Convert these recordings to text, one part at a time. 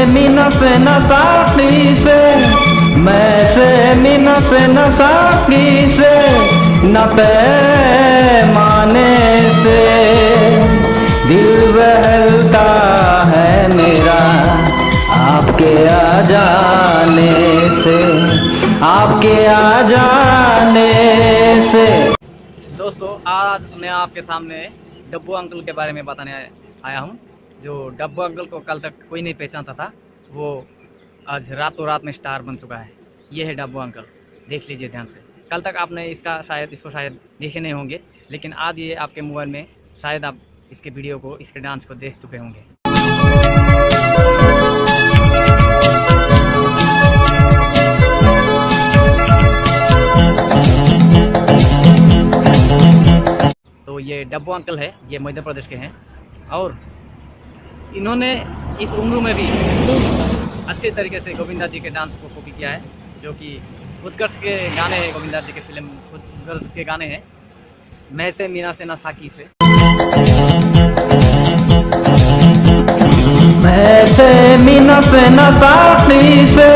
मीना से न साकी से, मैं से मीना से न साकी से, न पैमाने से दिल बहलता है मेरा आपके आ जाने से, आपके आ जाने से। दोस्तों, आज मैं आपके सामने डब्बू अंकल के बारे में बताने आया हूँ। जो डब्बू अंकल को कल तक कोई नहीं पहचानता था, वो आज रातों रात में स्टार बन चुका है। ये है डब्बू अंकल, देख लीजिए ध्यान से। कल तक आपने इसको शायद देखे नहीं होंगे, लेकिन आज ये आपके मोबाइल में शायद आप इसके वीडियो को, इसके डांस को देख चुके होंगे। तो ये डब्बू अंकल है, ये मध्य प्रदेश के हैं और इन्होंने इस उम्र में भी खूब अच्छे तरीके से गोविंदा जी के डांस को कॉपी किया है, जो कि उत्कर्ष के गाने हैं। गोविंदा जी के फिल्म उत्कर्ष के गाने हैं, मैं से मीना से न साकी से। मैं से मीना से न साकी से,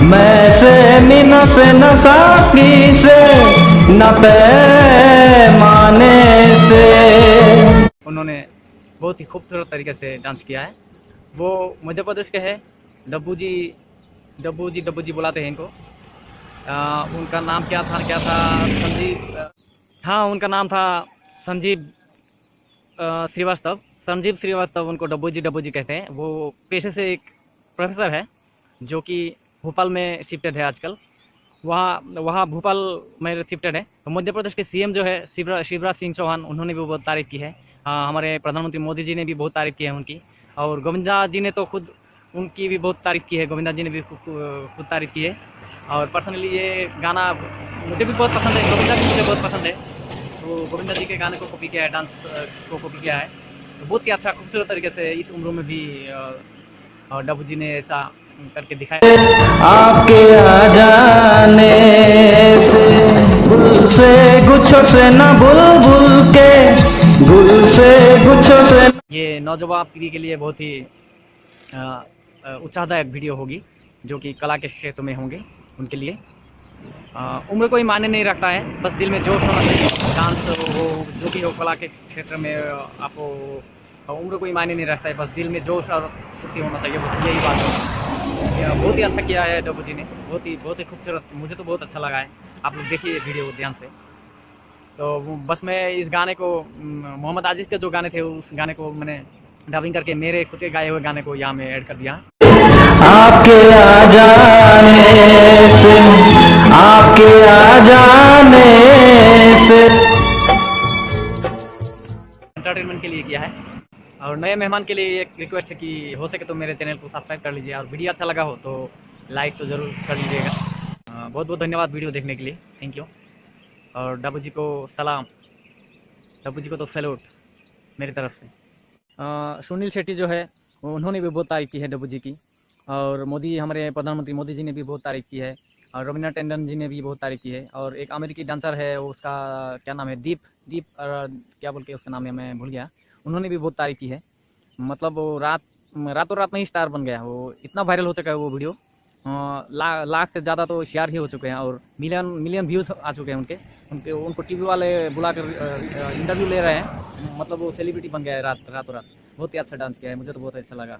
मैं से मीना से न साकी से, न पैमाने से। उन्होंने बहुत ही खूबसूरत तरीके से डांस किया है। वो मध्य प्रदेश के हैं। डब्बू जी बुलाते हैं इनको। उनका नाम क्या था संजीव, हाँ उनका नाम था संजीव श्रीवास्तव। संजीव श्रीवास्तव उनको डब्बू जी कहते हैं। वो पेशे से एक प्रोफेसर है, जो कि भोपाल में शिफ्टेड है आजकल। वहाँ भोपाल में शिफ्टेड है। तो मध्य प्रदेश के सीएम जो है शिवराज सिंह चौहान, उन्होंने भी बहुत तारीफ़ की है। हमारे प्रधानमंत्री मोदी जी ने भी बहुत तारीफ़ की है उनकी। और गोविंदा जी ने तो खुद उनकी भी बहुत तारीफ़ की है। गोविंदा जी ने भी खुद तारीफ़ की है। और पर्सनली ये गाना मुझे भी बहुत पसंद है, गोविंदा जी मुझे बहुत पसंद है। तो गोविंदा जी के गाने को कॉपी किया है, डांस को कॉपी किया है। तो बहुत ही अच्छा खूबसूरत तरीके से इस उम्र में भी डब्बू जी ने ऐसा करके दिखाया। आपके आ जाने से, गुल से गुच्छों से न बुलबुल के, गुल से गुच्छों से। ये नौजवान पीढ़ी के लिए बहुत ही उत्साहदायक वीडियो होगी, जो कि कला के क्षेत्र में होंगे उनके लिए। उम्र कोई मायने नहीं रखता है, बस दिल में जोश होना चाहिए। डांस हो, जो भी हो कला के क्षेत्र में, आपको उम्र कोई मायने नहीं रखता है, बस दिल में जोश और फुर्ती होना चाहिए, बस यही बात है। बहुत ही अच्छा किया है डब्बू जी ने, बहुत ही खूबसूरत। मुझे तो बहुत अच्छा लगा है। आप लोग देखिए वीडियो ध्यान से। तो बस मैं इस गाने को, मोहम्मद आजिज़ के जो गाने थे, उस गाने को मैंने डबिंग करके मेरे खुद के गाए हुए गाने को यहाँ में ऐड कर दिया। आपके आ जाने से, आपके आ जाने से। एंटरटेनमेंट के लिए किया है। और नए मेहमान के लिए एक रिक्वेस्ट है कि हो सके तो मेरे चैनल को सब्सक्राइब कर लीजिए, और वीडियो अच्छा लगा हो तो लाइक तो ज़रूर कर लीजिएगा। बहुत बहुत धन्यवाद वीडियो देखने के लिए, थैंक यू। और डब्बू जी को सलाम, डब्बू जी को तो सैल्यूट मेरी तरफ से। सुनील शेट्टी जो है, उन्होंने भी बहुत तारीफ़ की है डब्बू जी की। और हमारे प्रधानमंत्री मोदी जी ने भी बहुत तारीफ़ की है। और रवीना टंडन जी ने भी बहुत तारीफ़ की है। और एक अमेरिकी डांसर है, उसका क्या नाम है, दीप क्या बोल के उसका नाम है, मैं भूल गया। उन्होंने भी बहुत तारीफ़ की है। मतलब वो रातों रात में ही स्टार बन गया। वो इतना वायरल हो चुका है वो वीडियो। लाख से ज़्यादा तो शेयर ही हो चुके हैं, और मिलियन व्यूज़ आ चुके हैं उनको टीवी वाले बुलाकर इंटरव्यू ले रहे हैं। मतलब वो सेलिब्रिटी बन गया है रातों रात। बहुत ही अच्छा डांस किया है, मुझे तो बहुत अच्छा लगा।